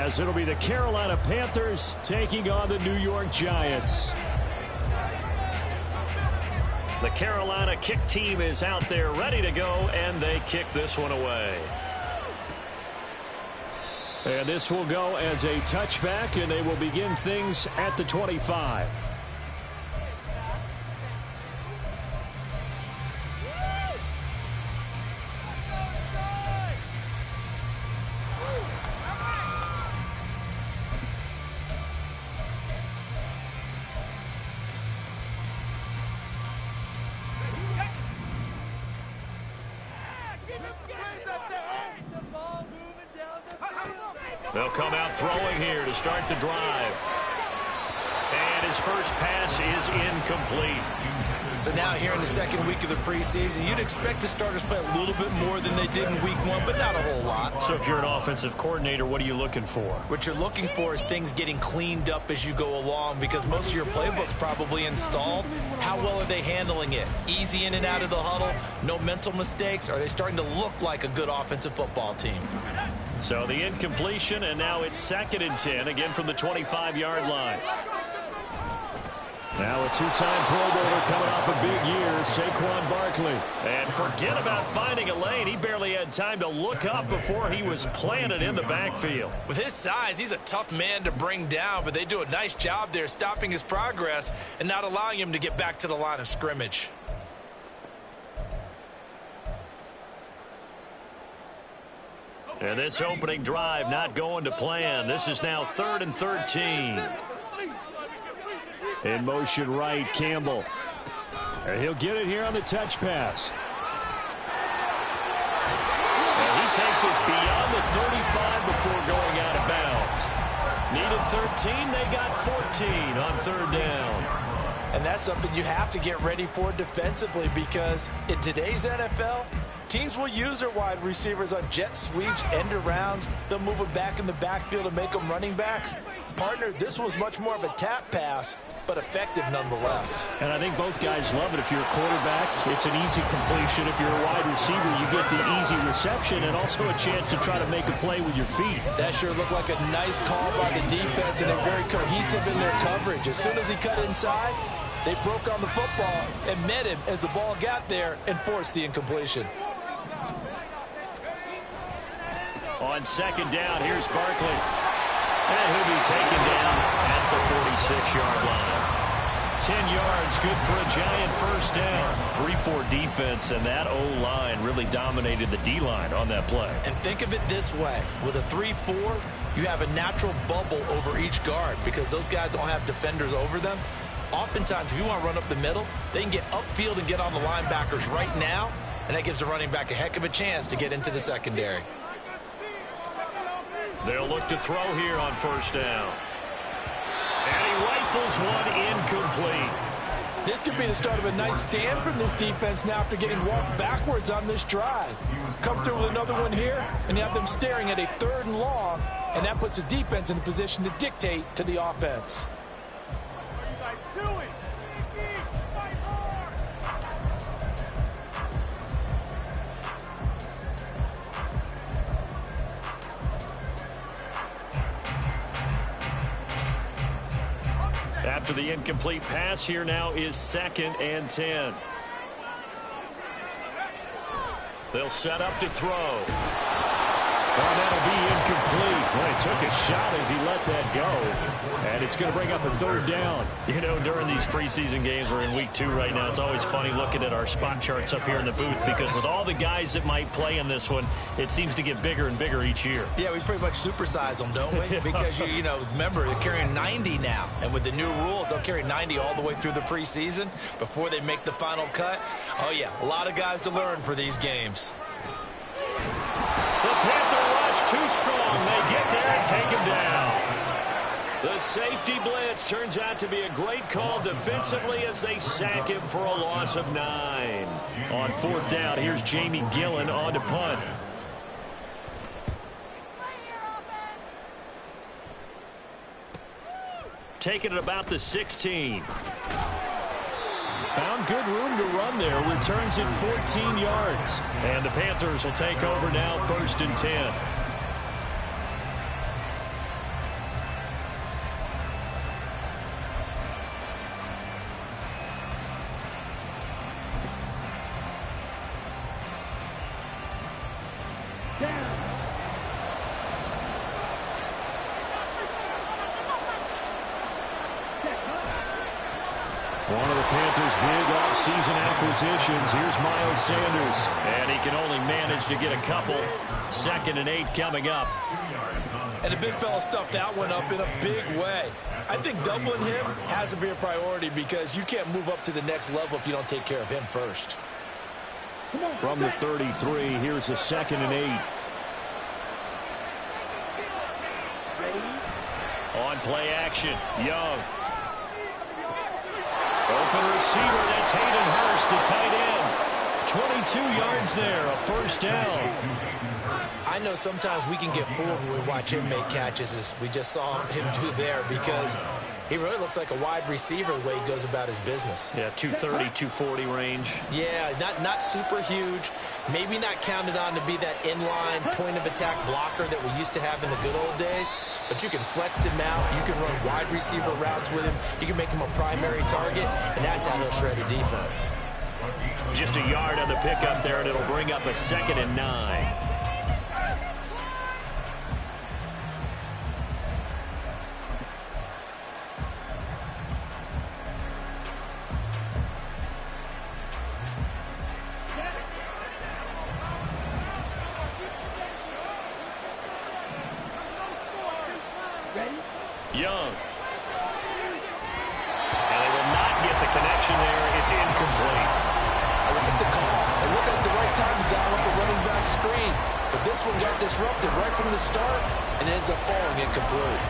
as it'll be the Carolina Panthers taking on the New York Giants. The Carolina kick team is out there ready to go, and they kick this one away. And this will go as a touchback, and they will begin things at the 25. They'll come out throwing here to start the drive. And his first pass is incomplete. So now here in the second week of the preseason, you'd expect the starters play a little bit more than they did in week one, but not a whole lot. So if you're an offensive coordinator, what are you looking for? What you're looking for is things getting cleaned up as you go along, because most of your playbook's probably installed. How well are they handling it? Easy in and out of the huddle, no mental mistakes? Are they starting to look like a good offensive football team? So the incompletion, and now it's 2nd and 10, again from the 25-yard line. Now a two-time Pro Bowler coming off a big year, Saquon Barkley. And forget about finding a lane. He barely had time to look up before he was planted in the backfield. With his size, he's a tough man to bring down, but they do a nice job there stopping his progress and not allowing him to get back to the line of scrimmage. And this opening drive not going to plan. This is now 3rd and 13. In motion right, Campbell. And he'll get it here on the touch pass. And he takes us beyond the 35 before going out of bounds. Needed 13, they got 14 on 3rd down. And that's something you have to get ready for defensively, because in today's NFL, teams will use their wide receivers on jet sweeps, end arounds. They'll move them back in the backfield and make them running backs. Partner, this was much more of a tap pass, but effective nonetheless. And I think both guys love it. If you're a quarterback, it's an easy completion. If you're a wide receiver, you get the easy reception and also a chance to try to make a play with your feet. That sure looked like a nice call by the defense, and they're very cohesive in their coverage. As soon as he cut inside, they broke on the football and met him as the ball got there and forced the incompletion. On 2nd down, here's Barkley. And he'll be taken down at the 46-yard line. 10 yards, good for a Giant first down. 3-4 defense, and that O-line really dominated the D-line on that play. And think of it this way. With a 3-4, you have a natural bubble over each guard because those guys don't have defenders over them. Oftentimes, if you want to run up the middle, they can get upfield and get on the linebackers right now, and that gives the running back a heck of a chance to get into the secondary. They'll look to throw here on 1st down. And he rifles one incomplete. This could be the start of a nice stand from this defense now after getting walked backwards on this drive. Come through with another one here, and you have them staring at a 3rd and long, and that puts the defense in a position to dictate to the offense. After the incomplete pass, here now is 2nd and 10. They'll set up to throw. Oh, that'll be incomplete. Well, he took a shot as he let that go. And it's going to bring up a 3rd down. You know, during these preseason games, we're in week 2 right now, it's always funny looking at our spot charts up here in the booth because with all the guys that might play in this one, it seems to get bigger and bigger each year. Yeah, we pretty much supersize them, don't we? Because, you know, remember, they're carrying 90 now. And with the new rules, they'll carry 90 all the way through the preseason before they make the final cut. Oh, yeah, a lot of guys to learn for these games. The Panther rush too strong. They get there and take him down. The safety blitz turns out to be a great call defensively as they sack him for a loss of 9. On 4th down, here's Jamie Gillen on to punt. Taking it about the 16. Found good room to run there. Returns it 14 yards. And the Panthers will take over now 1st and 10. One of the Panthers' big offseason acquisitions. Here's Miles Sanders. And he can only manage to get a couple. 2nd and 8 coming up. And the big fella stuffed that one up in a big way. I think doubling him has to be a priority because you can't move up to the next level if you don't take care of him first. From the 33, here's a 2nd and 8. On play action, Young. Open receiver, that's Hayden Hurst, the tight end. 22 yards there, a first down. I know sometimes we can get fooled when we watch him make catches, as we just saw him do there, because he really looks like a wide receiver the way he goes about his business. Yeah, 230, 240 range. Yeah, not super huge. Maybe not counted on to be that inline point-of-attack blocker that we used to have in the good old days. But you can flex him out. You can run wide receiver routes with him. You can make him a primary target, and that's how he'll shred a defense. Just a yard on the pickup there, and it'll bring up a 2nd and 9. Young. And they will not get the connection there. It's incomplete. I like the call. They look at the right time to dial up a running back screen. But this one got disrupted right from the start and ends up falling incomplete.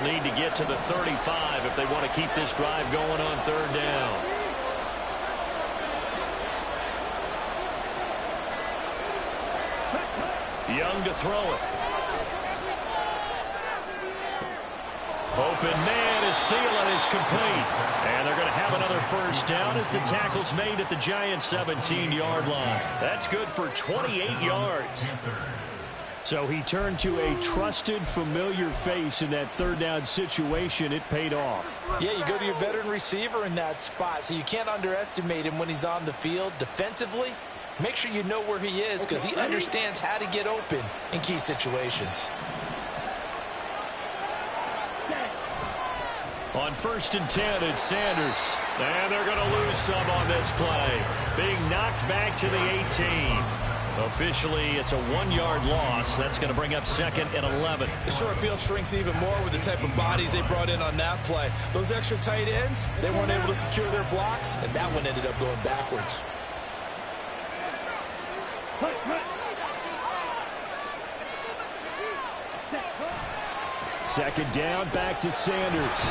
Need to get to the 35 if they want to keep this drive going on 3rd down. Young to throw it. Open man is Thielen is complete. And they're going to have another first down as the tackle's made at the Giants' 17-yard line. That's good for 28 yards. So he turned to a trusted, familiar face in that 3rd down situation. It paid off. Yeah, you go to your veteran receiver in that spot, so you can't underestimate him when he's on the field. Defensively, make sure you know where he is because he understands how to get open in key situations. On 1st and 10, it's Sanders. And they're going to lose some on this play. Being knocked back to the 18. Officially, it's a 1-yard loss. That's going to bring up 2nd and 11. The short field shrinks even more with the type of bodies they brought in on that play. Those extra tight ends, they weren't able to secure their blocks, and that one ended up going backwards. Second down, back to Sanders.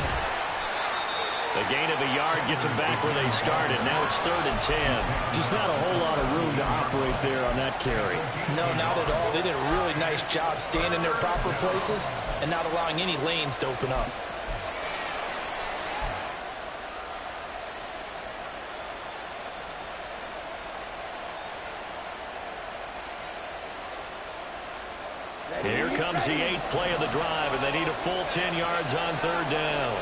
The gain of a yard gets them back where they started. Now it's 3rd and 10. Just not a whole lot of room to operate there on that carry. No, not at all. They did a really nice job staying in their proper places and not allowing any lanes to open up. Here comes the 8th play of the drive, and they need a full 10 yards on 3rd down.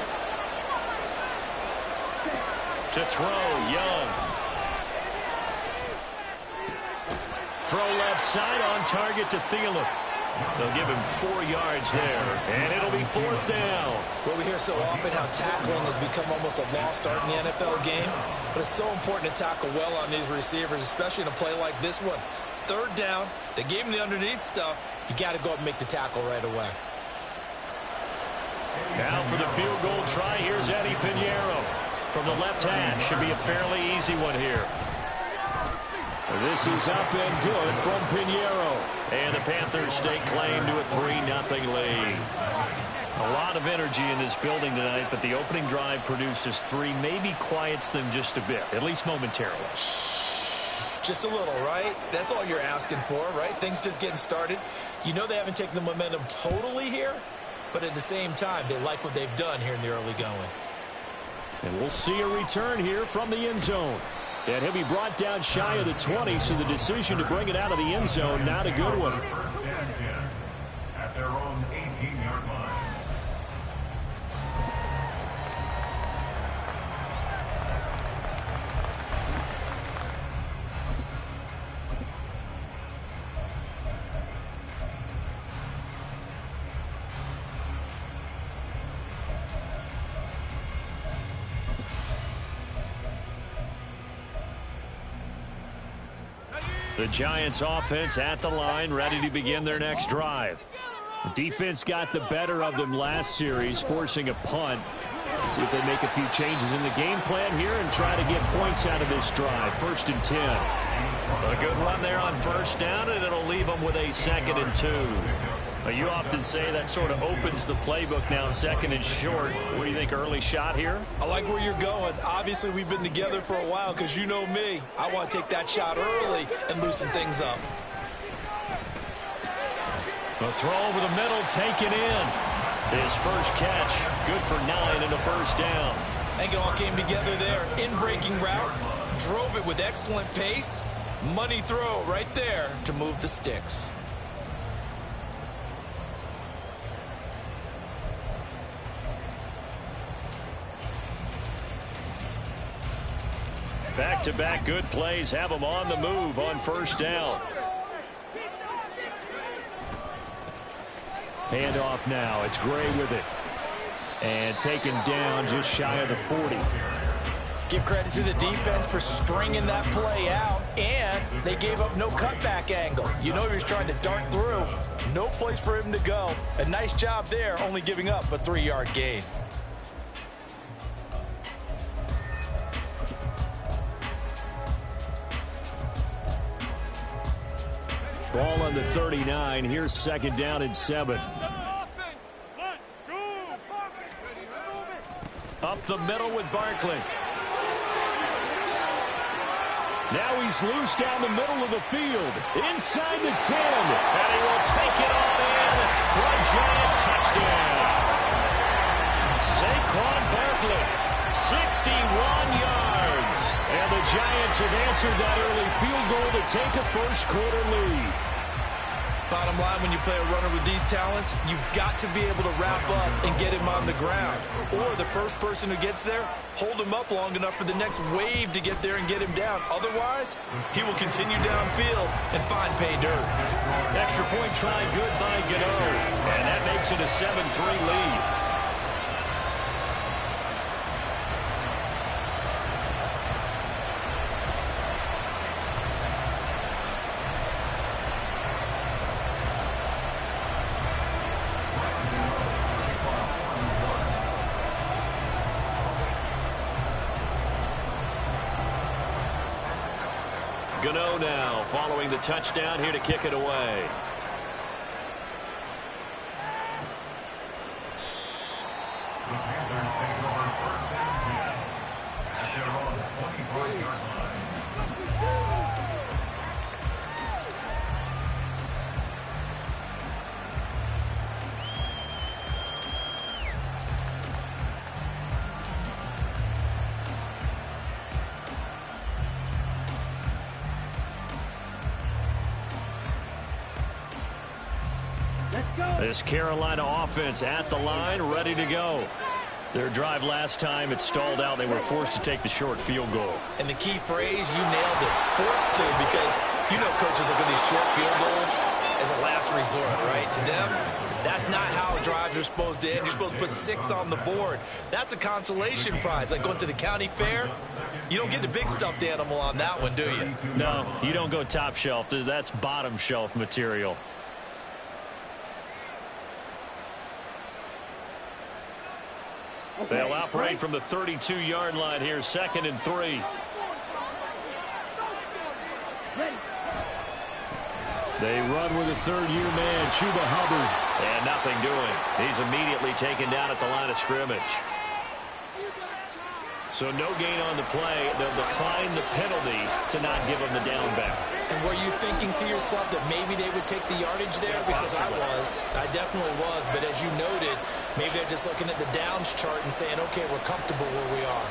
To throw, Young. Throw left side on target to Thielen. They'll give him 4 yards there, and it'll be 4th down. Well, we hear so often how tackling has become almost a lost art in the NFL game, but it's so important to tackle well on these receivers, especially in a play like this one. 3rd down, they gave him the underneath stuff. You got to go up and make the tackle right away. Now for the field goal try, here's Eddie Pinheiro. From the left hash, should be a fairly easy one here. This is up and good from Pinheiro. And the Panthers stake claim to a 3-0 lead. A lot of energy in this building tonight, but the opening drive produces 3, maybe quiets them just a bit, at least momentarily. Just a little, right? That's all you're asking for, right? Things just getting started. You know they haven't taken the momentum totally here, but at the same time, they like what they've done here in the early going. And we'll see a return here from the end zone. And he'll be brought down shy of the 20, so the decision to bring it out of the end zone, not a good one. First and 10 at their own 18-yard line. The Giants offense at the line, ready to begin their next drive. The defense got the better of them last series, forcing a punt. See if they make a few changes in the game plan here and try to get points out of this drive. 1st and 10. A good run there on 1st down, and it'll leave them with a 2nd and 2. You often say that sort of opens the playbook now, 2nd and short. What do you think, early shot here? I like where you're going. Obviously, we've been together for a while because you know me. I want to take that shot early and loosen things up. A throw over the middle, taken in. His first catch, good for 9 and a 1st down. I think it all came together there. In-breaking route, drove it with excellent pace. Money throw right there to move the sticks. Back-to-back good plays have them on the move on 1st down. Handoff now. It's Gray with it. And taken down just shy of the 40. Give credit to the defense for stringing that play out, and they gave up no cutback angle. You know he was trying to dart through. No place for him to go. A nice job there, only giving up a 3-yard gain. Ball on the 39. Here's 2nd down and 7. Up the middle with Barkley. Now he's loose down the middle of the field. Inside the 10. And he will take it on in for a Giant touchdown. Saquon Barkley, 61 yards. And the Giants have answered that early field goal to take a 1st quarter lead. Bottom line, when you play a runner with these talents, you've got to be able to wrap up and get him on the ground. Or the first person who gets there, hold him up long enough for the next wave to get there and get him down. Otherwise, he will continue downfield and find pay dirt. Extra point try good by Gano. And that makes it a 7-3 lead. Gano now following the touchdown here to kick it away. This Carolina offense at the line, ready to go. Their drive last time, it stalled out. They were forced to take the short field goal. And the key phrase, you nailed it. Forced to, because you know coaches look at these short field goals as a last resort, right? To them, that's not how drives are supposed to end. You're supposed to put 6 on the board. That's a consolation prize. Like going to the county fair, you don't get the big stuffed animal on that one, do you? No, you don't go top shelf. That's bottom shelf material. They'll operate from the 32-yard line here, 2nd and 3. They run with a 3rd-year man, Chuba Hubbard. And nothing doing. He's immediately taken down at the line of scrimmage. So no gain on the play. They'll decline the penalty to not give him the down back. And were you thinking to yourself that maybe they would take the yardage there? Because I definitely was. But as you noted, maybe they're just looking at the downs chart and saying, okay, we're comfortable where we are.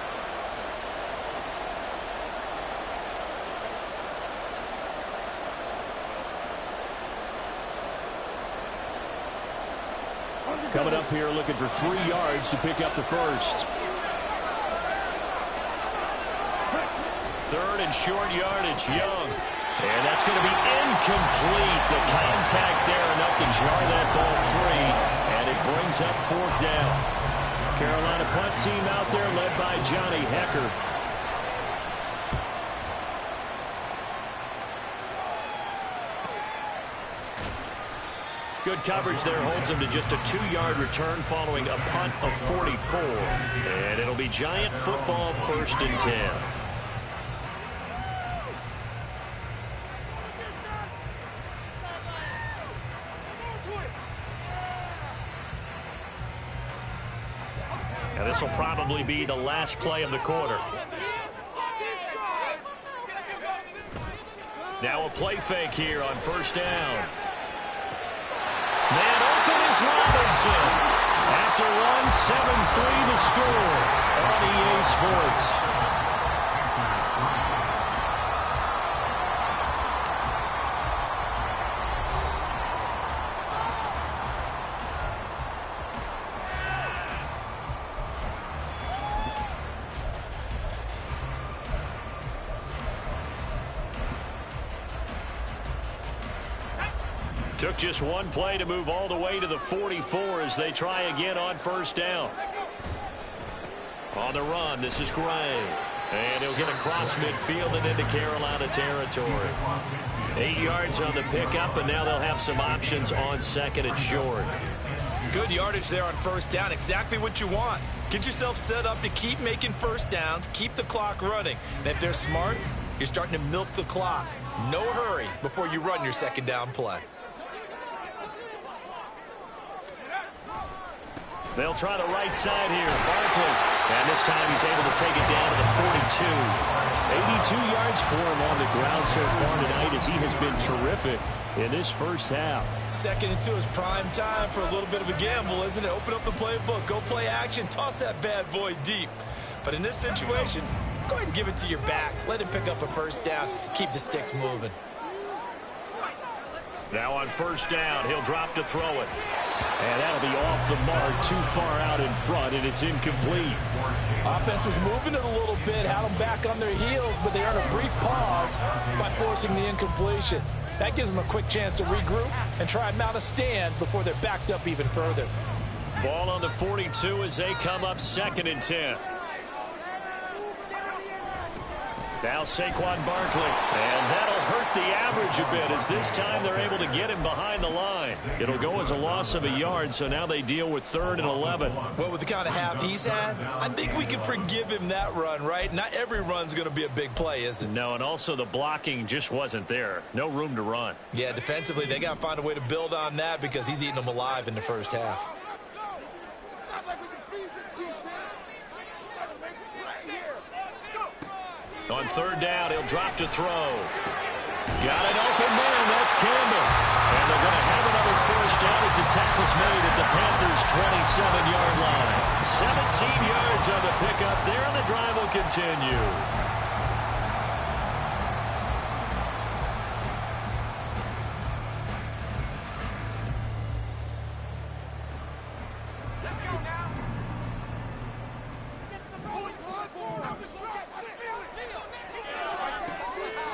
Coming up here looking for 3 yards to pick up the 1st. 3rd and short yardage, Young. And that's going to be incomplete. The contact there enough to jar that ball free. And it brings up 4th down. Carolina punt team out there led by Johnny Hecker. Good coverage there holds him to just a 2-yard return following a punt of 44. And it'll be Giant football, 1st and 10. Now this will probably be the last play of the quarter. Now a play fake here on 1st down. Man open is Robinson. After one, 7-3 the score on EA Sports. Took just one play to move all the way to the 44 as they try again on 1st down. On the run, this is Gray. And he'll get across midfield and into Carolina territory. 8 yards on the pickup, and now they'll have some options on 2nd and short. Good yardage there on 1st down. Exactly what you want. Get yourself set up to keep making 1st downs, keep the clock running. And if they're smart, you're starting to milk the clock. No hurry before you run your 2nd down play. They'll try the right side here. Barkley. And this time he's able to take it down to the 42. 82 yards for him on the ground so far tonight as he has been terrific in this 1st half. 2nd and 2 is prime time for a little bit of a gamble, isn't it? Open up the playbook. Go play action. Toss that bad boy deep. But in this situation, go ahead and give it to your back. Let him pick up a 1st down. Keep the sticks moving. Now on 1st down, he'll drop to throw it. And that'll be off the mark, too far out in front, and it's incomplete. Offense was moving it a little bit, had them back on their heels, but they earned a brief pause by forcing the incompletion. That gives them a quick chance to regroup and try and mount a stand before they're backed up even further. Ball on the 42 as they come up 2nd and 10. Now Saquon Barkley, and that'll hurt the average a bit as this time they're able to get him behind the line. It'll go as a loss of a yard, so now they deal with 3rd and 11. Well, with the kind of half he's had, I think we can forgive him that run, right? Not every run's going to be a big play, is it? No, and also the blocking just wasn't there. No room to run. Yeah, defensively, they got to find a way to build on that because he's eating them alive in the 1st half. On 3rd down, he'll drop to throw. Got an open man, that's Campbell. And they're going to have another 1st down as the tackle's made at the Panthers' 27-yard line. 17 yards on the pickup there, and the drive will continue.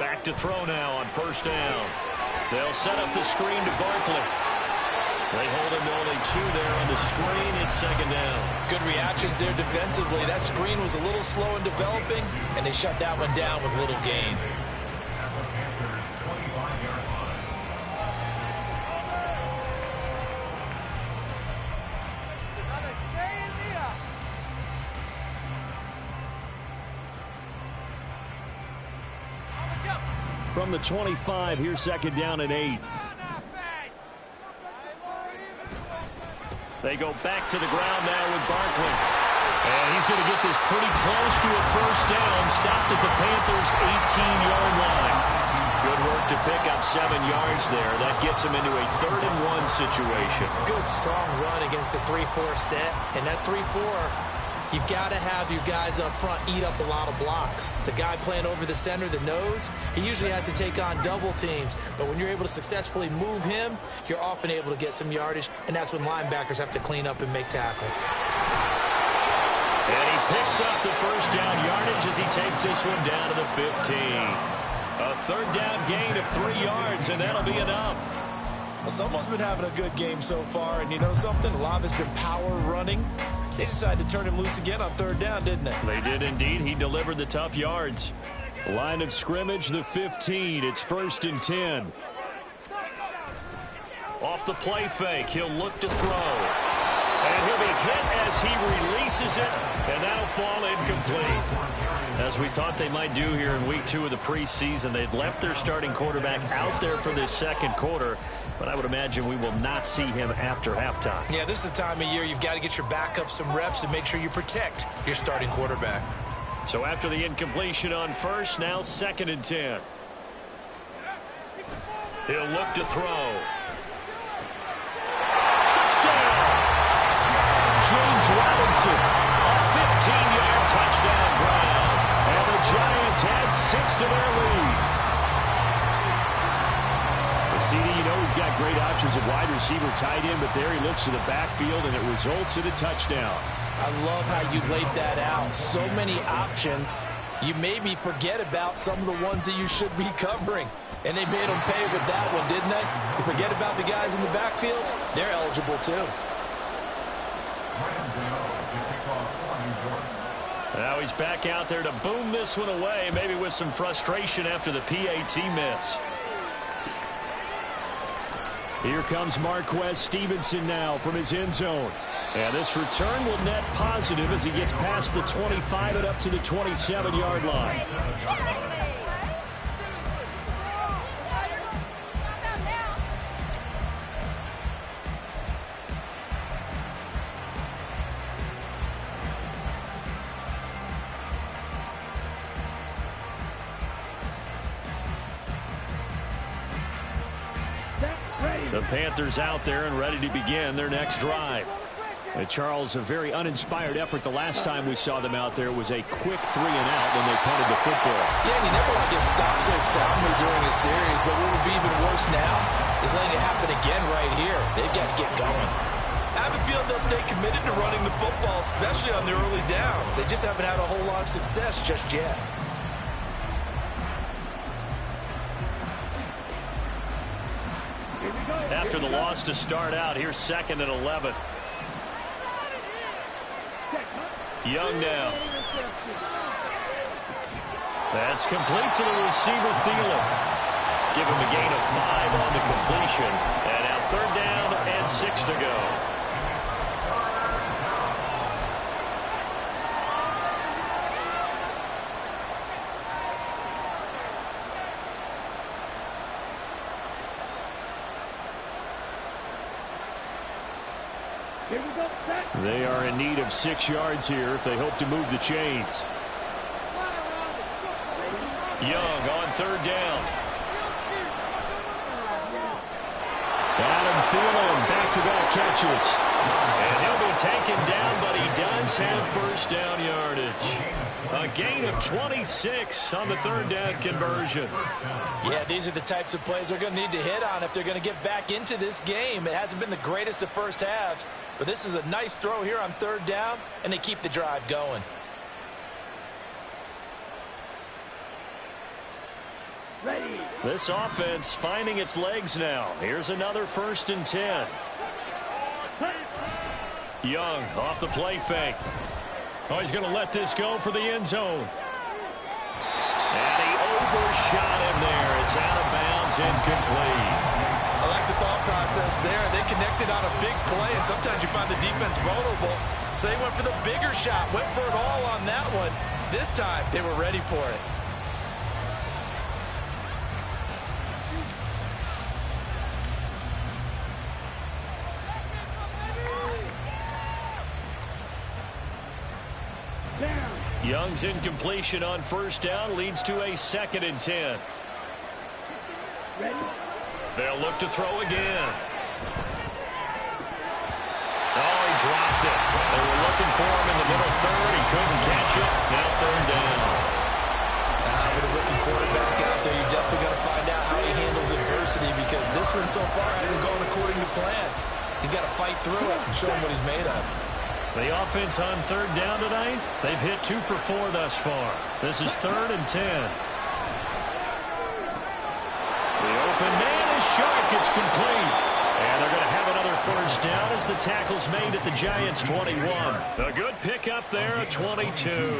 Back to throw now on 1st down. They'll set up the screen to Barkley. They hold him to only 2 there on the screen. It's 2nd down. Good reactions there defensively. That screen was a little slow in developing, and they shut that one down with little gain. From the 25, here's 2nd down and 8. They go back to the ground now with Barkley. And he's going to get this pretty close to a 1st down. Stopped at the Panthers' 18-yard line. Good work to pick up 7 yards there. That gets him into a 3rd and 1 situation. Good, strong run against the 3-4 set. And that 3-4... you've got to have your guys up front eat up a lot of blocks. The guy playing over the center, the nose, he usually has to take on double teams. But when you're able to successfully move him, you're often able to get some yardage, and that's when linebackers have to clean up and make tackles. And he picks up the 1st down yardage as he takes this one down to the 15. A 3rd down gain of 3 yards, and that'll be enough. Well, someone's been having a good game so far, and you know something? A lot of it's been power running. They decided to turn him loose again on 3rd down, didn't they? They did indeed. He delivered the tough yards. Line of scrimmage, the 15. It's 1st and 10. Off the play fake, he'll look to throw. And he'll be hit as he releases it, and that'll fall incomplete. As we thought they might do here in week 2 of the preseason, they've left their starting quarterback out there for this second quarter, but I would imagine we will not see him after halftime. Yeah, this is the time of year you've got to get your backup some reps and make sure you protect your starting quarterback. So after the incompletion on first, now 2nd and 10. He'll look to throw. Touchdown! James Robinson, a 15-yard touchdown ground. And the Giants add 6 to their lead. The CD, you know, he's got great options at wide receiver, tight end, but there he looks to the backfield, and it results in a touchdown. I love how you laid that out. So many options. You made me forget about some of the ones that you should be covering. And they made them pay with that one, didn't they? You forget about the guys in the backfield, they're eligible too. Now he's back out there to boom this one away, maybe with some frustration after the PAT miss. Here comes Marquez Stevenson now from his end zone. And this return will net positive as he gets past the 25 and up to the 27-yard line. The Panthers out there and ready to begin their next drive. And Charles, a very uninspired effort the last time we saw them out there. It was a quick 3-and-out when they punted the football. Yeah, and you never want to get stopped so soundly during a series, but what would be even worse now is letting it happen again right here. They've got to get going. I have a feeling they'll stay committed to running the football, especially on their early downs. They just haven't had a whole lot of success just yet. After the loss to start out, here's 2nd and 11. Young now. That's complete to the receiver, Thielen. Give him a gain of 5 on the completion. And now 3rd down and 6 to go. They are in need of 6 yards here if they hope to move the chains. Young on 3rd down. Adam Thielen, back-to-back catches. And he'll be taken down, but he does have 1st down yardage. A gain of 26 on the 3rd down conversion. Yeah, these are the types of plays they're going to need to hit on if they're going to get back into this game. It hasn't been the greatest of first halves, but this is a nice throw here on 3rd down, and they keep the drive going. This offense finding its legs now. Here's another 1st and 10. Young off the play fake. Oh, he's going to let this go for the end zone. And he overshot him there. It's out of bounds, incomplete. I like the thought process there. They connected on a big play, and sometimes you find the defense vulnerable. So they went for the bigger shot, went for it all on that one. This time, they were ready for it. Young's incompletion on 1st down leads to a 2nd and 10. They'll look to throw again. Oh, he dropped it. They were looking for him in the middle 3rd. He couldn't catch it. Now 3rd down. With a rookie quarterback out there, you're definitely going to find out how he handles adversity, because this one so far hasn't gone according to plan. He's got to fight through it and show him what he's made of. The offense on 3rd down tonight, they've hit 2 for 4 thus far. This is 3rd and 10. The open man is short. It's complete. And they're going to have another 1st down as the tackle's made at the Giants' 21. A good pickup there at 22.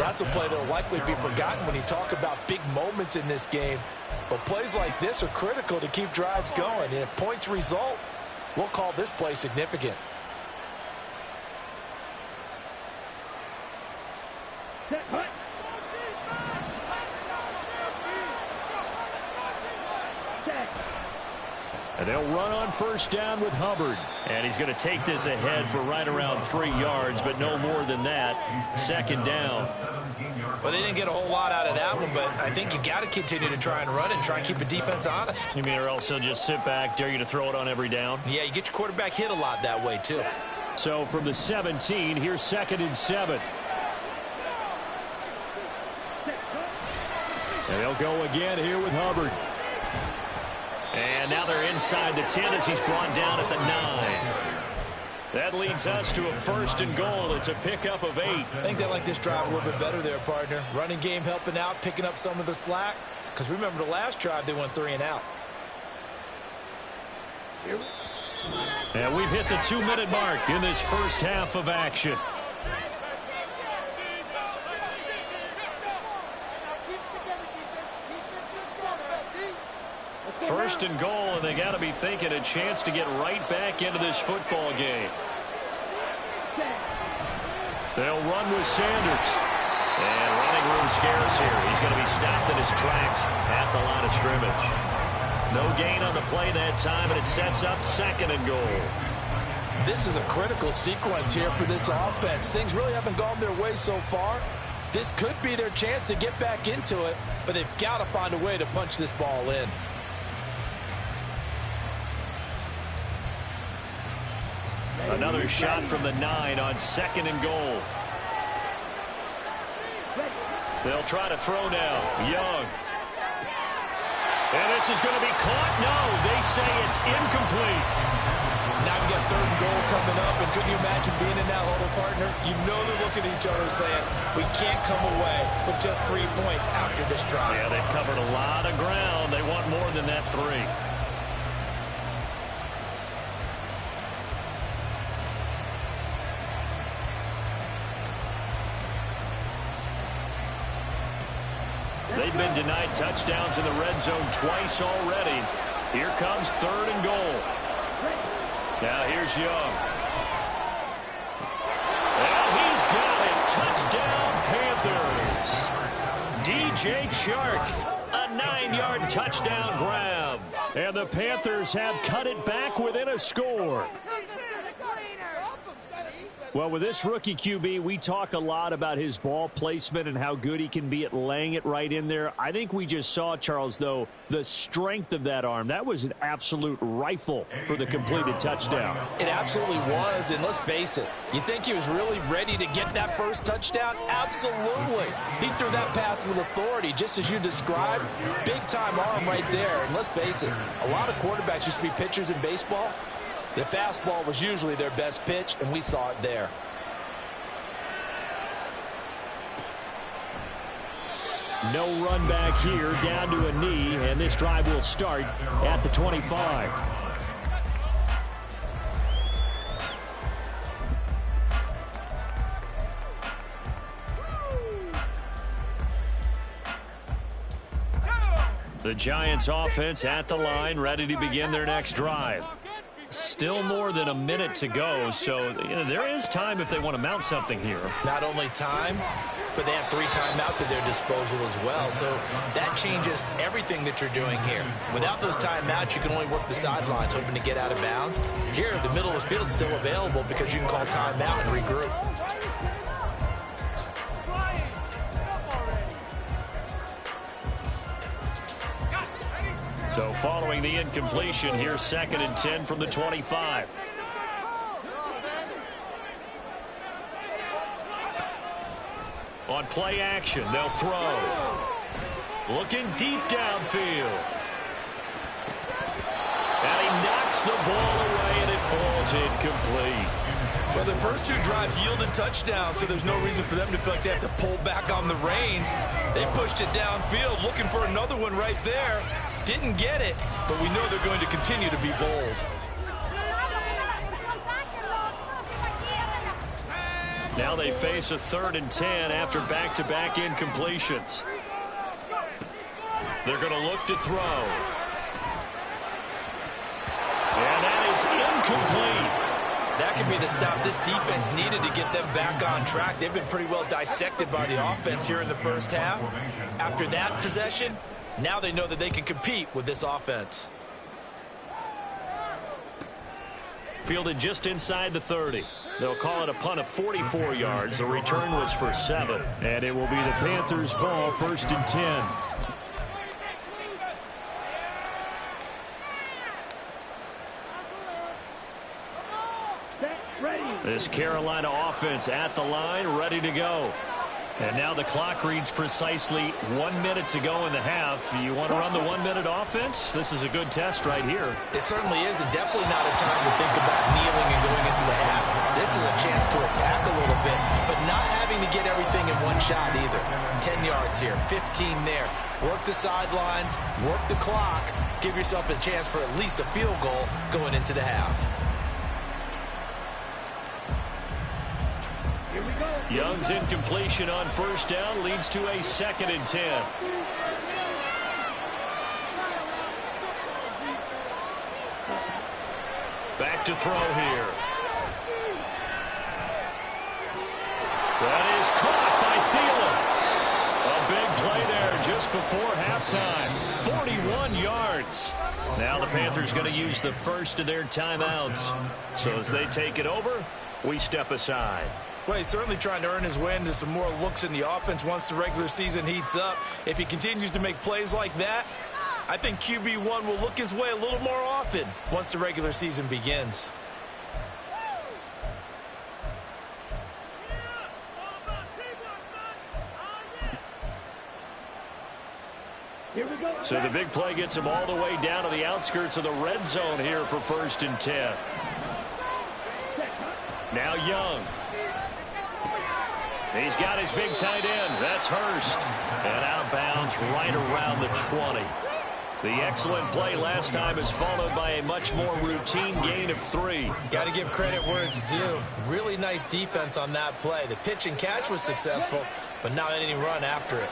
That's a play that will likely be forgotten when you talk about big moments in this game. But plays like this are critical to keep drives going. And if points result, we'll call this play significant. And they'll run on first down with Hubbard. And he's going to take this ahead for right around 3 yards, but no more than that. Second down. Well, they didn't get a whole lot out of that one, but I think you got to continue to try and run and try and keep the defense honest. You mean or else they'll just sit back, dare you to throw it on every down? Yeah, you get your quarterback hit a lot that way, too. So from the 17, here's 2nd and 7. And they'll go again here with Hubbard. And now they're inside the 10 as he's brought down at the 9. That leads us to a 1st and goal. It's a pickup of 8. I think they like this drive a little bit better there, partner. Running game helping out, picking up some of the slack. Because remember the last drive, they went 3 and out. And we've hit the 2-minute mark in this first half of action. First and goal, and they got to be thinking a chance to get right back into this football game. They'll run with Sanders. And running room scarce here. He's going to be stopped in his tracks at the line of scrimmage. No gain on the play that time, and it sets up 2nd and goal. This is a critical sequence here for this offense. Things really haven't gone their way so far. This could be their chance to get back into it, but they've got to find a way to punch this ball in. Another shot from the 9 on 2nd and goal. They'll try to throw now. Young. And this is going to be caught. No, they say it's incomplete. Now we got 3rd and goal coming up, and couldn't you imagine being in that huddle, partner? You know they're looking at each other saying, we can't come away with just 3 points after this drive. Yeah, they've covered a lot of ground. They want more than that 3. They've been denied touchdowns in the red zone twice already. Here comes 3rd and goal. Now here's Young. And he's got it. Touchdown, Panthers. DJ Chark, a 9-yard touchdown grab. And the Panthers have cut it back within a score. Well, with this rookie QB, we talk a lot about his ball placement and how good he can be at laying it right in there. I think we just saw, Charles, though, the strength of that arm. That was an absolute rifle for the completed touchdown. It absolutely was, and let's face it, you think he was really ready to get that first touchdown? Absolutely. He threw that pass with authority, just as you described. Big-time arm right there, and let's face it, a lot of quarterbacks used to be pitchers in baseball. The fastball was usually their best pitch, and we saw it there. No run back here, down to a knee, and this drive will start at the 25. The Giants offense at the line, ready to begin their next drive. Still more than a minute to go, so there is time if they want to mount something here. Not only time, but they have 3 timeouts at their disposal as well, so that changes everything that you're doing here. Without those timeouts, you can only work the sidelines, hoping to get out of bounds. Here, the middle of the field is still available because you can call timeout and regroup. So following the incompletion, here's 2nd and 10 from the 25. On play action, they'll throw. Looking deep downfield. And he knocks the ball away, and it falls incomplete. Well, the first 2 drives yielded touchdowns, so there's no reason for them to feel like they have to pull back on the reins. They pushed it downfield, looking for another one right there. Didn't get it, but we know they're going to continue to be bold. Now they face a 3rd and 10 after back-to-back incompletions. They're going to look to throw. And that is incomplete. That could be the stop this defense needed to get them back on track. They've been pretty well dissected by the offense here in the first half. After that possession, now they know that they can compete with this offense. Fielded just inside the 30. They'll call it a punt of 44 yards. The return was for 7. And it will be the Panthers' ball, 1st and 10. This Carolina offense at the line, ready to go. And now the clock reads precisely 1 minute to go in the half. You want to run the 1 minute offense? This is a good test right here. It certainly is, and definitely not a time to think about kneeling and going into the half. This is a chance to attack a little bit, but not having to get everything in one shot either. 10 yards here, 15 there. Work the sidelines, work the clock, give yourself a chance for at least a field goal going into the half. Young's incompletion on 1st down leads to a 2nd and 10. Back to throw here. That is caught by Thielen. A big play there just before halftime. 41 yards. Now the Panthers going to use the first of their timeouts. So as they take it over, we step aside. Well, he's certainly trying to earn his way into some more looks in the offense once the regular season heats up. If he continues to make plays like that, I think QB1 will look his way a little more often once the regular season begins. So the big play gets him all the way down to the outskirts of the red zone here for 1st and 10. Now Young. He's got his big tight end. That's Hurst. And out of bounds right around the 20. The excellent play last time is followed by a much more routine gain of 3. Got to give credit where it's due. Really nice defense on that play. The pitch and catch was successful, but not any run after it.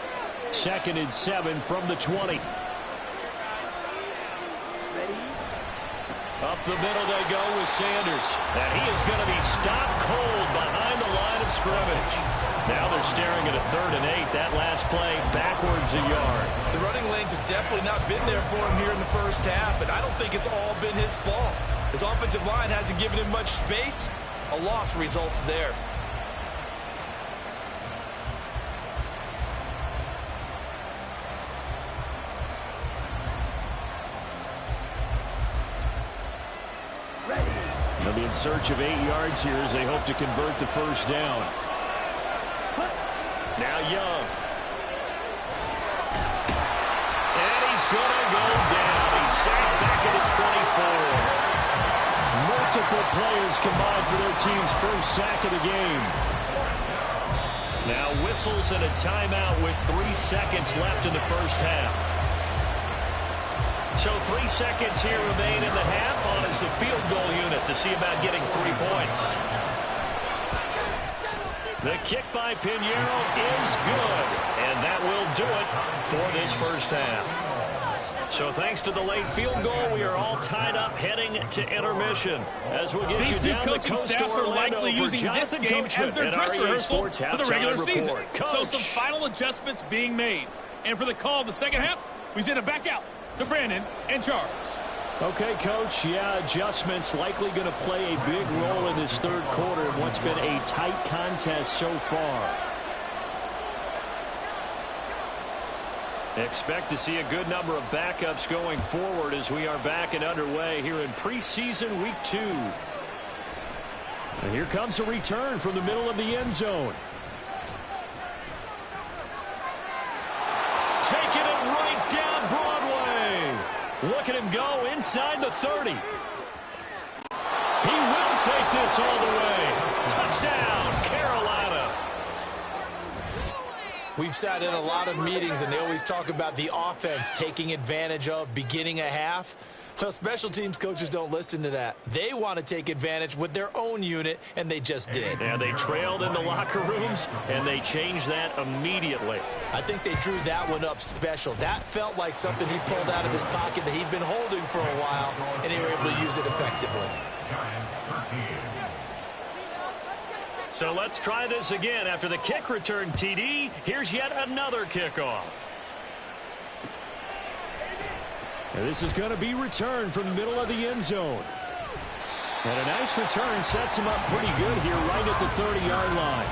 2nd and 7 from the 20. Up the middle they go with Sanders. And he is going to be stopped cold behind the line of scrimmage. Now they're staring at a 3rd and 8. That last play backwards a yard. The running lanes have definitely not been there for him here in the first half, and I don't think it's all been his fault. His offensive line hasn't given him much space. A loss results there. They'll be in search of 8 yards here as they hope to convert the 1st down. Now Young. And he's going to go down. He's sacked back at the 24. Multiple players combined for their team's first sack of the game. Now whistles and a timeout with 3 seconds left in the first half. So 3 seconds here remain in the half on as the field goal unit to see about getting 3 points. The kick by Pinheiro is good, and that will do it for this first half. So thanks to the late field goal, we are all tied up heading to intermission. As we'll get you down the coast to Orlando are likely using this game as their dress rehearsal for the regular season. So some final adjustments being made. And for the call of the second half, we send it back out to Brandon and Charles. Okay, Coach. Yeah, adjustments likely going to play a big role in this 3rd quarter in what's been a tight contest so far. Expect to see a good number of backups going forward as we are back and underway here in preseason week 2. And here comes a return from the middle of the end zone. Taking it right down Broadway. Look at him go inside the 30. He will take this all the way. Touchdown, Carolina. We've sat in a lot of meetings, and they always talk about the offense taking advantage of beginning a half. Well, special teams coaches don't listen to that. They want to take advantage with their own unit, and they just did. Yeah, they trailed in the locker rooms, and they changed that immediately. I think they drew that one up special. That felt like something he pulled out of his pocket that he'd been holding for a while, and they were able to use it effectively. So let's try this again. After the kick return TD, here's yet another kickoff. And this is going to be returned from the middle of the end zone. And a nice return sets him up pretty good here right at the 30-yard line.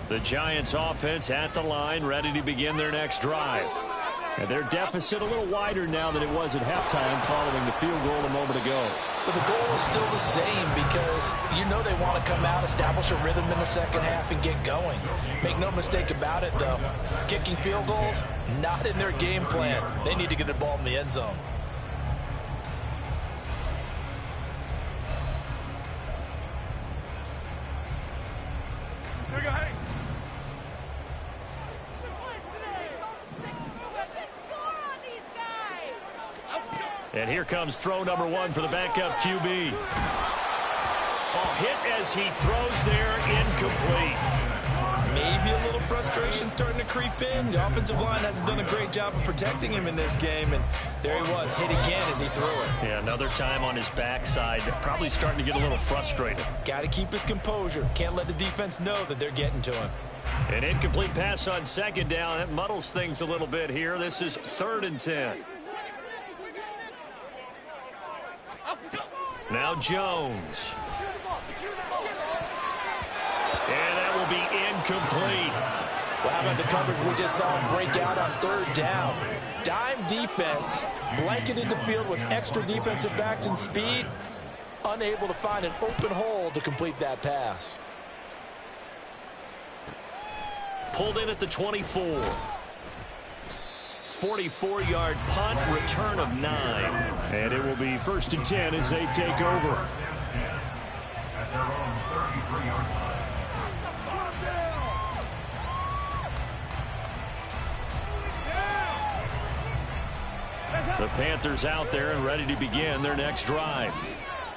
The Giants offense at the line, ready to begin their next drive. And their deficit a little wider now than it was at halftime following the field goal a moment ago. But the goal is still the same because you know they want to come out, establish a rhythm in the second half, and get going. Make no mistake about it, though. Kicking field goals, not in their game plan. They need to get the ball in the end zone. And here comes throw number one for the backup QB. Oh, hit as he throws there, incomplete. Maybe a little frustration starting to creep in. The offensive line hasn't done a great job of protecting him in this game, and there he was, hit again as he threw it. Yeah, another time on his backside, probably starting to get a little frustrated. Got to keep his composure. Can't let the defense know that they're getting to him. An incomplete pass on second down. That muddles things a little bit here. This is 3rd and 10. Now Jones. And that will be incomplete. Well, how about the coverage we just saw him break out on 3rd down? Dime defense, blanketed the field with extra defensive backs and speed, unable to find an open hole to complete that pass. Pulled in at the 24. 44-yard punt, return of 9. And it will be 1st and 10 as they take over. The Panthers out there and ready to begin their next drive.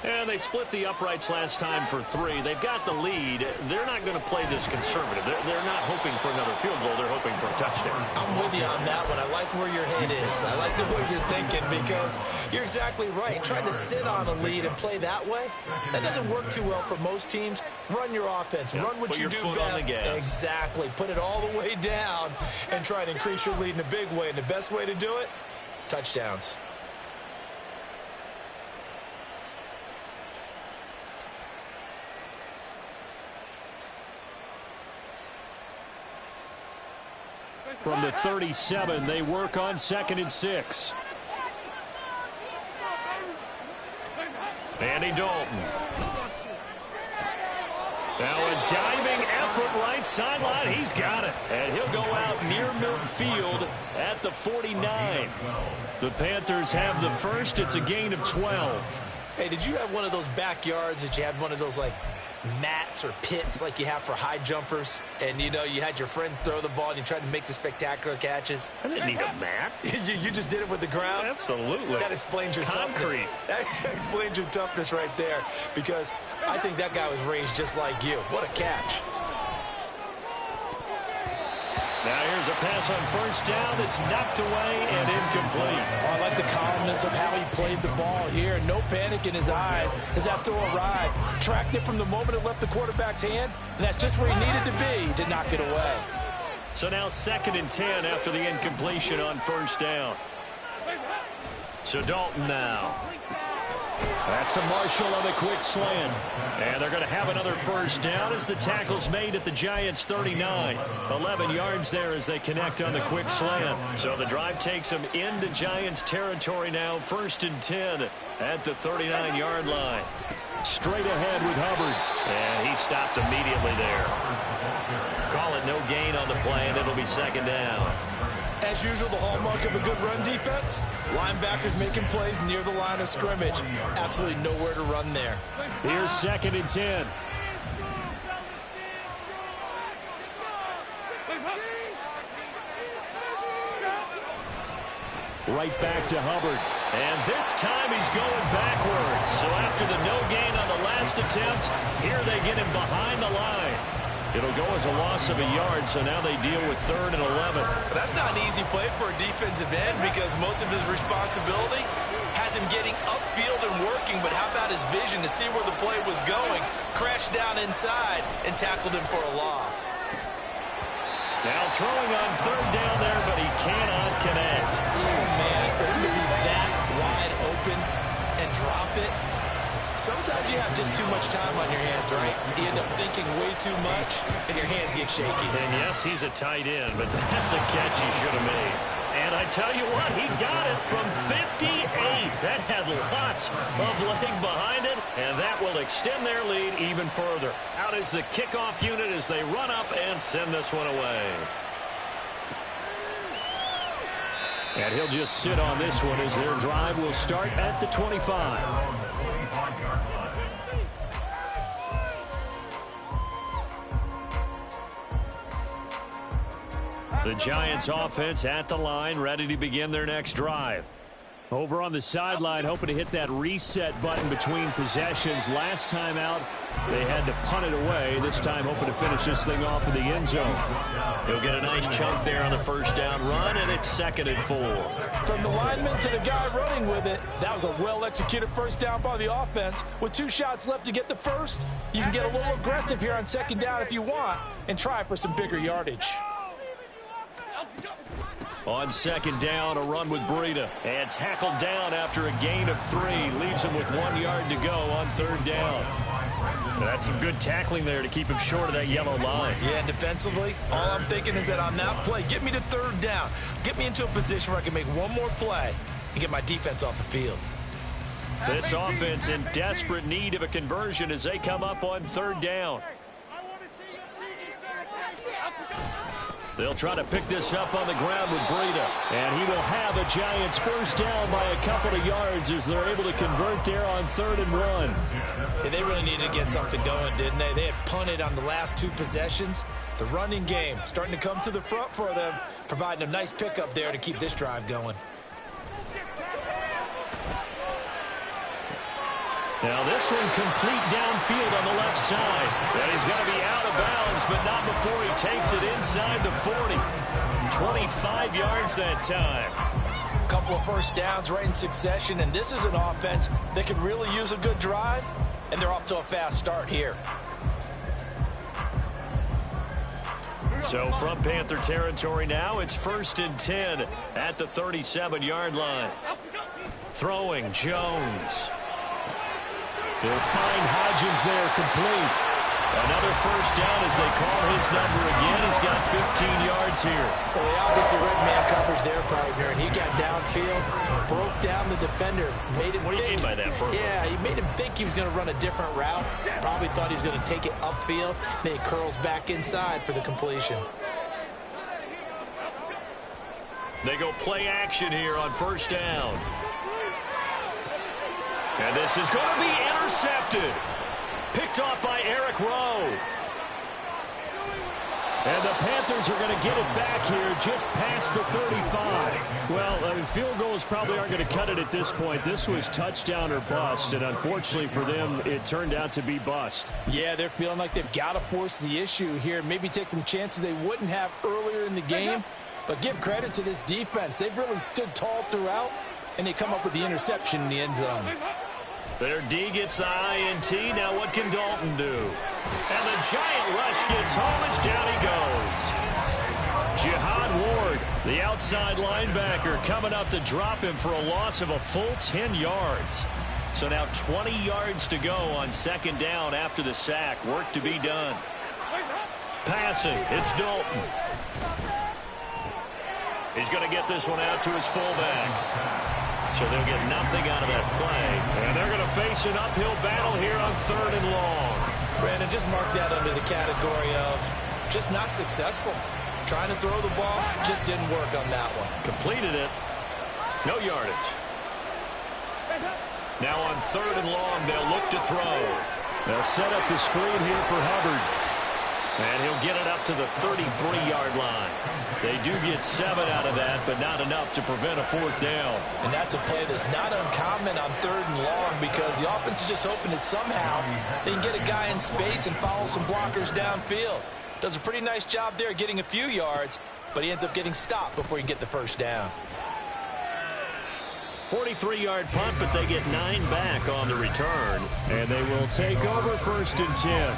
And they split the uprights last time for 3. They've got the lead. They're not going to play this conservative. They're not hoping for another field goal. They're hoping for a touchdown. I'm with you on that one. I like where your head is. I like the way you're thinking because you're exactly right. Trying to sit on a lead and play that way, that doesn't work too well for most teams. Run your offense. Run what you do best. Exactly. Put it all the way down and try to increase your lead in a big way. And the best way to do it, touchdowns. From the 37, they work on 2nd and 6. Andy Dalton. Now a diving effort right sideline. He's got it. And he'll go out near midfield at the 49. The Panthers have the first. It's a gain of 12. Hey, did you have one of those backyards that you had one of those, like, mats or pits like you have for high jumpers, and you know you had your friends throw the ball and you tried to make the spectacular catches? I didn't need a mat. you just did it with the ground? Absolutely. That explains your toughness. That explains your toughness right there, because I think that guy was raised just like you. What a catch. Now here's a pass on 1st down. It's knocked away and incomplete. Oh, I like the calmness of how he played the ball here. No panic in his eyes as that throw arrived. Tracked it from the moment it left the quarterback's hand, and that's just where he needed to be to knock it away. So now 2nd and 10 after the incompletion on 1st down. So Dalton now. That's to Marshall on the quick slant. And they're going to have another 1st down as the tackle's made at the Giants' 39. 11 yards there as they connect on the quick slant. So the drive takes them into Giants territory now. 1st and 10 at the 39-yard line. Straight ahead with Hubbard. And he stopped immediately there. Call it no gain on the play, and it'll be 2nd down. As usual, the hallmark of a good run defense, linebackers making plays near the line of scrimmage. Absolutely nowhere to run there. Here's 2nd and 10. Right back to Hubbard. And this time he's going backwards. So after the no gain on the last attempt, here they get him behind the line. It'll go as a loss of a yard, so now they deal with 3rd and 11. That's not an easy play for a defensive end because most of his responsibility has him getting upfield and working, but how about his vision to see where the play was going, crashed down inside, and tackled him for a loss. Now throwing on 3rd down there, but he cannot connect. Oh, man, for him to be that wide open and drop it. Sometimes you have just too much time on your hands, right? You end up thinking way too much, and your hands get shaky. And yes, he's a tight end, but that's a catch he should have made. And I tell you what, he got it from 58. That had lots of leg behind it, and that will extend their lead even further. Out is the kickoff unit as they run up and send this one away. And he'll just sit on this one as their drive will start at the 25. The Giants offense at the line, ready to begin their next drive. Over on the sideline, hoping to hit that reset button between possessions. Last time out, they had to punt it away. This time, hoping to finish this thing off in the end zone. He'll get a nice chunk there on the 1st down run, and it's 2nd and 4. From the lineman to the guy running with it, that was a well-executed 1st down by the offense. With 2 shots left to get the 1st, you can get a little aggressive here on 2nd down if you want and try for some bigger yardage. On 2nd down, a run with Breida. And tackled down after a gain of 3. Leaves him with 1 yard to go on 3rd down. That's some good tackling there to keep him short of that yellow line. Yeah, and defensively, all I'm thinking is that on that play, get me to 3rd down. Get me into a position where I can make one more play and get my defense off the field. This offense in desperate need of a conversion as they come up on 3rd down. They'll try to pick this up on the ground with Breida. And he will have a Giants 1st down by a couple of yards as they're able to convert there on 3rd and 1. Yeah, they really needed to get something going, didn't they? They had punted on the last 2 possessions. The running game starting to come to the front for them, providing a nice pickup there to keep this drive going. Now this one complete downfield on the left side. And he's going to be out of bounds, but not before he takes it inside the 40. 25 yards that time. A couple of 1st downs right in succession, and this is an offense that could really use a good drive, and they're off to a fast start here. So from Panther territory now, it's 1st and 10 at the 37-yard line. Throwing Jones. They'll find Hodgins there complete. Another 1st down as they call his number again. He's got 15 yards here. Well, they obviously read man coverage there, partner, and he got downfield, broke down the defender, made him What do you mean by that, Burger? Yeah, he made him think he was going to run a different route. Probably thought he was going to take it upfield. Then he curls back inside for the completion. They go play action here on 1st down. And this is going to be intercepted. Picked off by Eric Rowe. And the Panthers are going to get it back here just past the 35. Well, field goals probably aren't going to cut it at this point. This was touchdown or bust, and unfortunately for them, it turned out to be bust. Yeah, they're feeling like they've got to force the issue here. Maybe take some chances they wouldn't have earlier in the game. But give credit to this defense. They've really stood tall throughout, and they come up with the interception in the end zone. Their D gets the INT. Now what can Dalton do? And the giant rush gets home as down he goes. Jihad Ward, the outside linebacker, coming up to drop him for a loss of a full 10 yards. So now 20 yards to go on 2nd down after the sack. Work to be done. Passing, it's Dalton. He's going to get this one out to his fullback. So they'll get nothing out of that play. And they're going to face an uphill battle here on 3rd and long. Brandon, just mark that under the category of just not successful. Trying to throw the ball just didn't work on that one. Completed it. No yardage. Now on 3rd and long, they'll look to throw. They'll set up the screen here for Hubbard. And he'll get it up to the 33-yard line. They do get 7 out of that, but not enough to prevent a 4th down. And that's a play that's not uncommon on 3rd and long because the offense is just hoping that somehow they can get a guy in space and follow some blockers downfield. Does a pretty nice job there getting a few yards, but he ends up getting stopped before he can get the 1st down. 43-yard punt, but they get 9 back on the return. And they will take over 1st and 10.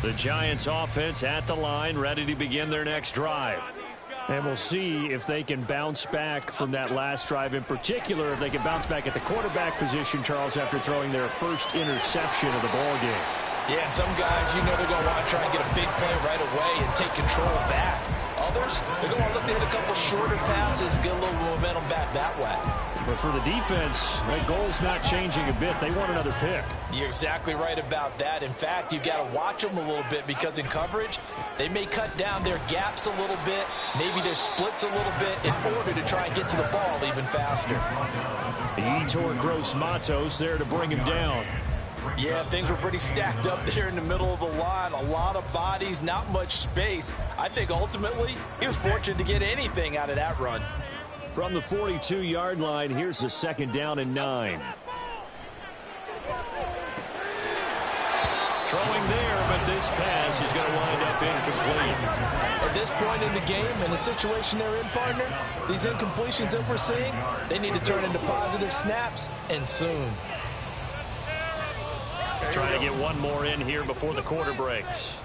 The Giants offense at the line, ready to begin their next drive. And we'll see if they can bounce back from that last drive, in particular if they can bounce back at the quarterback position, Charles, after throwing their first interception of the ball game. Yeah, some guys, you know they're going to want to try and get a big play right away and take control back. Others, they're going to want to look to hit a couple shorter passes, get a little momentum back that way. But for the defense, that goal's not changing a bit. They want another pick. You're exactly right about that. In fact, you've got to watch them a little bit because in coverage, they may cut down their gaps a little bit, maybe their splits a little bit in order to try and get to the ball even faster. Yetur Gross-Matos there to bring him down. Yeah, things were pretty stacked up there in the middle of the line. A lot of bodies, not much space. I think ultimately he was fortunate to get anything out of that run. From the 42-yard line, here's a 2nd down and 9. Throwing there, but this pass is going to wind up incomplete. At this point in the game, in the situation they're in, partner, these incompletions that we're seeing, they need to turn into positive snaps, and soon. Trying to get one more in here before the quarter breaks.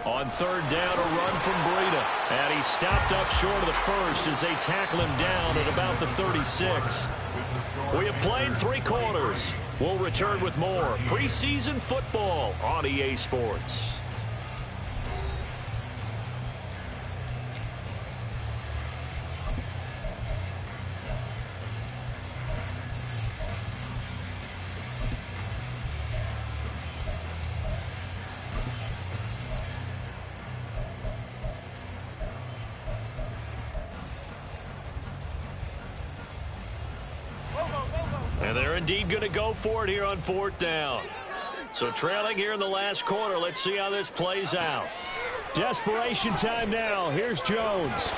On 3rd down, a run from Breida. And he's stopped up short of the 1st as they tackle him down at about the 36. We have played 3 quarters. We'll return with more preseason football on EA Sports. And they're indeed going to go for it here on 4th down. So trailing here in the last quarter. Let's see how this plays out. Desperation time now. Here's Jones.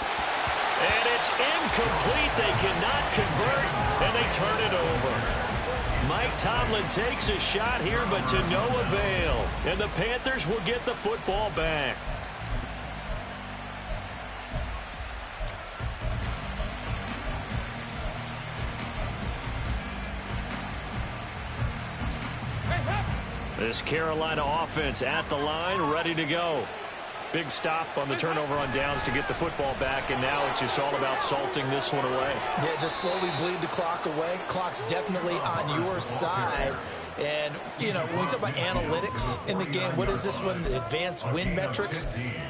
And it's incomplete. They cannot convert, and they turn it over. Mike Tomlin takes a shot here, but to no avail. And the Panthers will get the football back. This Carolina offense at the line, ready to go. Big stop on the turnover on downs to get the football back, and now it's just all about salting this one away. Yeah, just slowly bleed the clock away. Clock's definitely on your side. And, you know, when we talk about analytics in the game, what is this one? Advanced win metrics?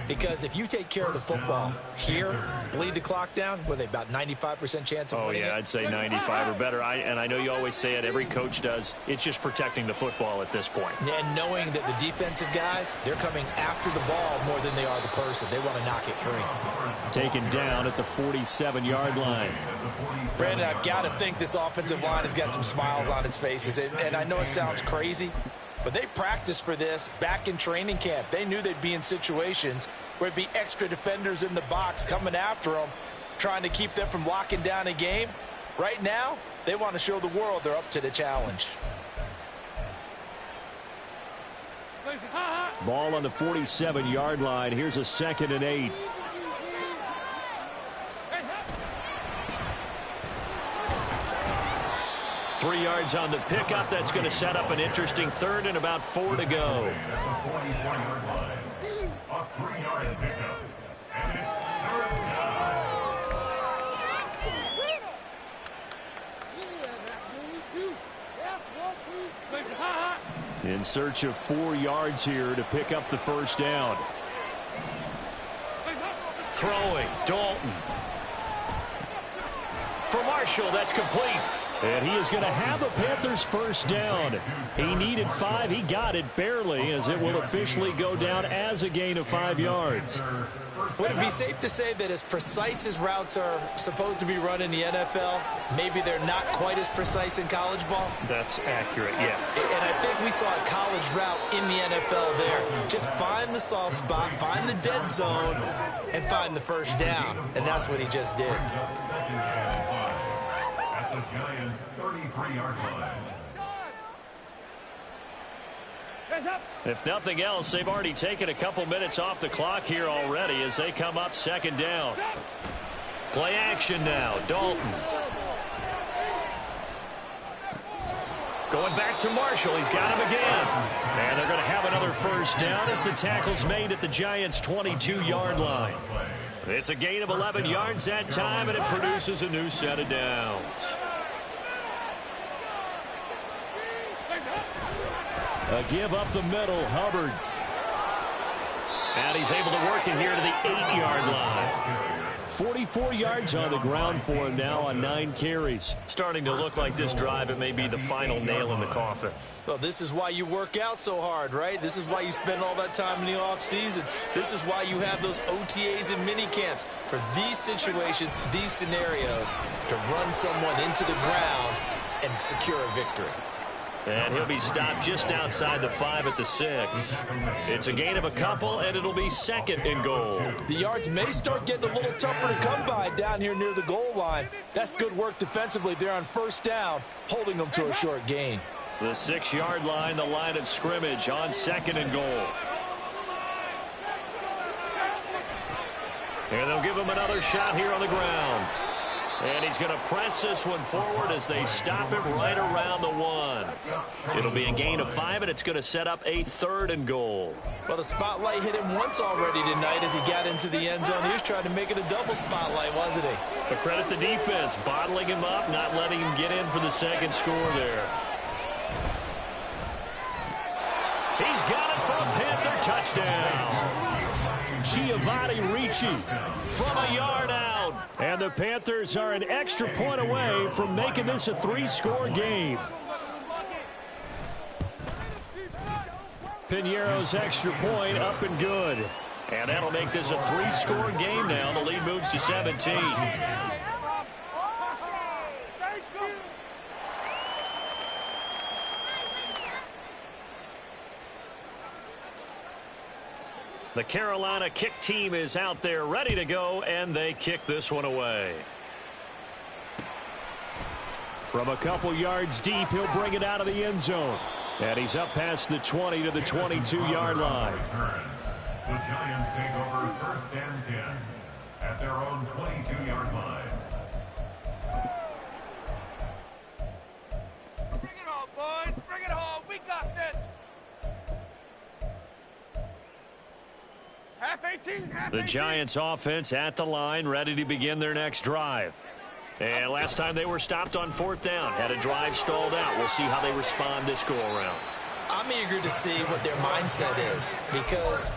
Because if you take care of the football here, bleed the clock down, what are they, about 95% chance of winning it? I'd say 95 or better. And I know you always say it, every coach does. It's just protecting the football at this point. And knowing that the defensive guys, they're coming after the ball more than they are the person. They want to knock it free. Taken down at the 47-yard line. Brandon, I've got to think this offensive line has got some smiles on its faces. And I know it sounds crazy, but they practiced for this back in training camp. They knew they'd be in situations where it'd be extra defenders in the box coming after them, trying to keep them from locking down a game. Right now, they want to show the world they're up to the challenge. Ball on the 47-yard line. Here's a 2nd and 8. Three yards on the pickup. That's going to set up an interesting 3rd and about 4 to go. In search of 4 yards here to pick up the 1st down. Throwing, Dalton. For Marshall, that's complete. And he is going to have a Panthers first down. He needed 5. He got it barely, as it will officially go down as a gain of 5 yards. Would it be safe to say that as precise as routes are supposed to be run in the NFL, maybe they're not quite as precise in college ball? That's accurate, yeah. And I think we saw a college route in the NFL there. Just find the soft spot, find the dead zone, and find the first down. And that's what he just did. At the Giants' 33-yard line. If nothing else, they've already taken a couple minutes off the clock here already as they come up second down. Play action now. Dalton. Going back to Marshall. He's got him again. And they're going to have another first down as the tackle's made at the Giants' 22-yard line. It's a gain of 11 yards that time, and it produces a new set of downs. A give up the middle, Hubbard. And he's able to work it here to the 8-yard line. 44 yards on the ground for him now on 9 carries. Starting to look like this drive, it may be the final nail in the coffin. Well, this is why you work out so hard, right? This is why you spend all that time in the offseason. This is why you have those OTAs and mini camps. For these situations, these scenarios, to run someone into the ground and secure a victory. And he'll be stopped just outside the 5 at the 6. It's a gain of a couple, and it'll be second and goal. The yards may start getting a little tougher to come by down here near the goal line. That's good work defensively there on first down, holding them to a short gain. The 6-yard line, the line of scrimmage on second and goal. And they'll give him another shot here on the ground. And he's going to press this one forward as they stop him right around the 1. It'll be a gain of 5, and it's going to set up a third and goal. Well, the spotlight hit him once already tonight as he got into the end zone. He was trying to make it a double spotlight, wasn't he? But credit the defense, bottling him up, not letting him get in for the second score there. He's got it for a Panther touchdown. Giovanni Ricci from a yard out. And the Panthers are an extra point away from making this a 3-score game. Piñeiro's extra point up and good. And that'll make this a 3-score game now. The lead moves to 17. The Carolina kick team is out there ready to go, and they kick this one away. From a couple yards deep, he'll bring it out of the end zone. And he's up past the 20 to the 22-yard line. The Giants take over first and 10 at their own 22-yard line. Bring it on, boys. Bring it home. We got this. The Giants offense at the line, ready to begin their next drive. And last time they were stopped on 4th down, had a drive stalled out. We'll see how they respond this go-around. I'm eager to see what their mindset is, because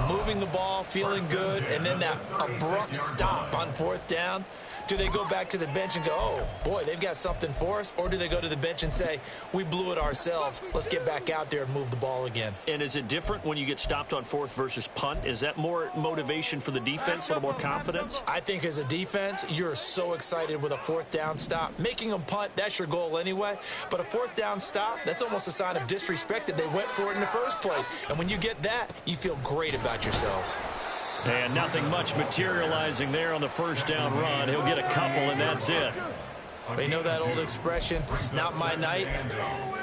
moving the ball, feeling good, and then that abrupt stop on 4th down, do they go back to the bench and go, oh, boy, they've got something for us? Or do they go to the bench and say, we blew it ourselves, let's get back out there and move the ball again? And is it different when you get stopped on 4th versus punt? Is that more motivation for the defense, a little more confidence? I think as a defense, you're so excited with a 4th down stop. Making them punt, that's your goal anyway. But a 4th down stop, that's almost a sign of disrespect that they went for it in the first place. And when you get that, you feel great about yourselves. And nothing much materializing there on the first down run. He'll get a couple, and that's it. You know that old expression, it's not my night?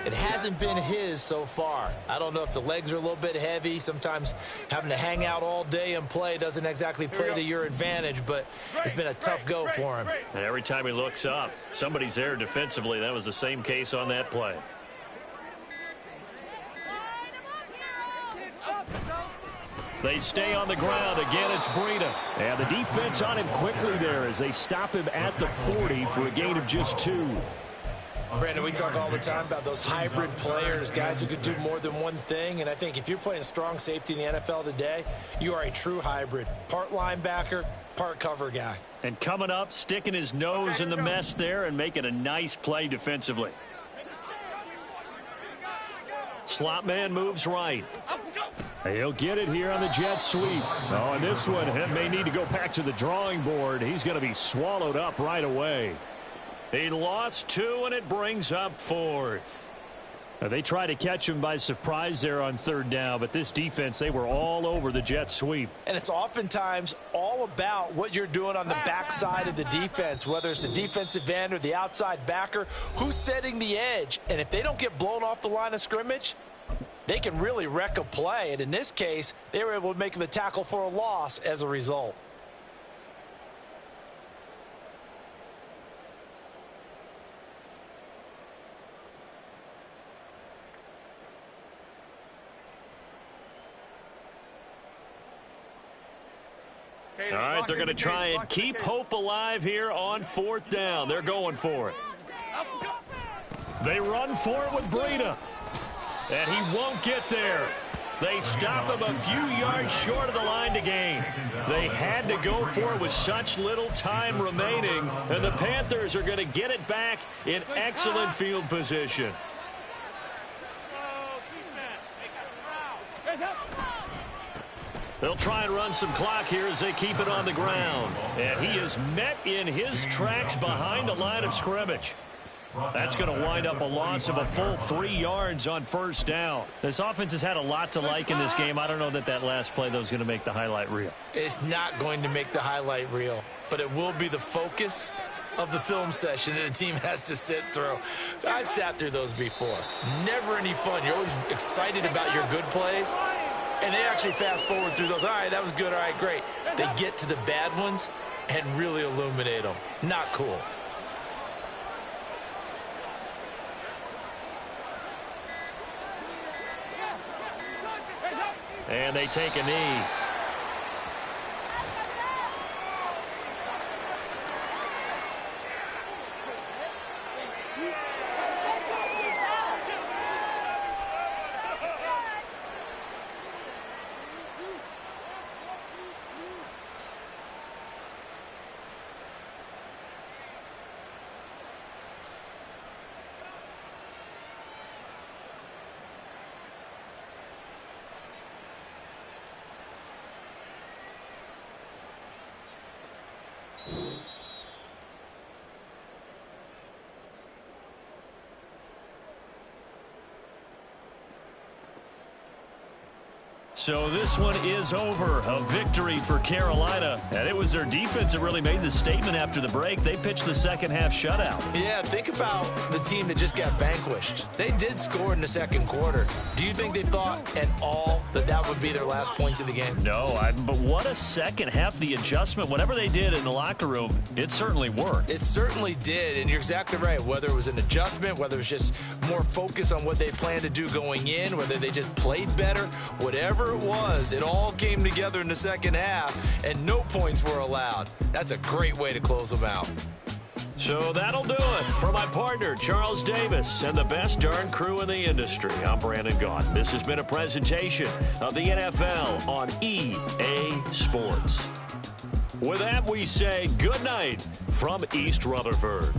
It hasn't been his so far. I don't know if the legs are a little bit heavy. Sometimes having to hang out all day and play doesn't exactly play to your advantage, but it's been a tough go for him. And every time he looks up, somebody's there defensively. That was the same case on that play. They stay on the ground. Again, it's Breida. And the defense on him quickly there as they stop him at the 40 for a gain of just 2. Brandon, we talk all the time about those hybrid players, guys who could do more than one thing. And I think if you're playing strong safety in the NFL today, you are a true hybrid. Part linebacker, part cover guy. And coming up, sticking his nose in the mess there and making a nice play defensively. Slot man moves right. He'll get it here on the jet sweep. Oh, and this one may need to go back to the drawing board. He's going to be swallowed up right away. He lost 2, and it brings up 4th. Now, they try to catch him by surprise there on 3rd down, but this defense, they were all over the jet sweep. And it's oftentimes all about what you're doing on the backside of the defense, whether it's the defensive end or the outside backer, who's setting the edge. And if they don't get blown off the line of scrimmage, they can really wreck a play. And in this case, they were able to make the tackle for a loss as a result. All right, they're going to try and keep hope alive here on 4th down. They're going for it. They run for it with Breida. And he won't get there. They stop him a few yards short of the line to gain. They had to go for it with such little time remaining. And the Panthers are going to get it back in excellent field position. They'll try and run some clock here as they keep it on the ground. And he is met in his tracks behind the line of scrimmage. That's going to wind up a loss of a full 3 yards on 1st down. This offense has had a lot to like in this game. I don't know that last play, though, is going to make the highlight reel. It's not going to make the highlight reel, but it will be the focus of the film session that the team has to sit through. I've sat through those before. Never any fun. You're always excited about your good plays. And they actually fast forward through those. All right, that was good. All right, great. They get to the bad ones and really illuminate them. Not cool. And they take a knee. So this one is over. A victory for Carolina. And it was their defense that really made the statement after the break. They pitched the second half shutout. Yeah, think about the team that just got vanquished. They did score in the second quarter. Do you think they thought at all that would be their last points of the game? No, but what a second half. The adjustment, whatever they did in the locker room, it certainly worked. It certainly did, and you're exactly right. Whether it was an adjustment, whether it was just more focus on what they planned to do going in, whether they just played better, whatever it was, it all came together in the second half, and no points were allowed. That's a great way to close them out. So that'll do it for my partner, Charles Davis, and the best darn crew in the industry. I'm Brandon Gaughan. This has been a presentation of the NFL on EA Sports. With that, we say good night from East Rutherford.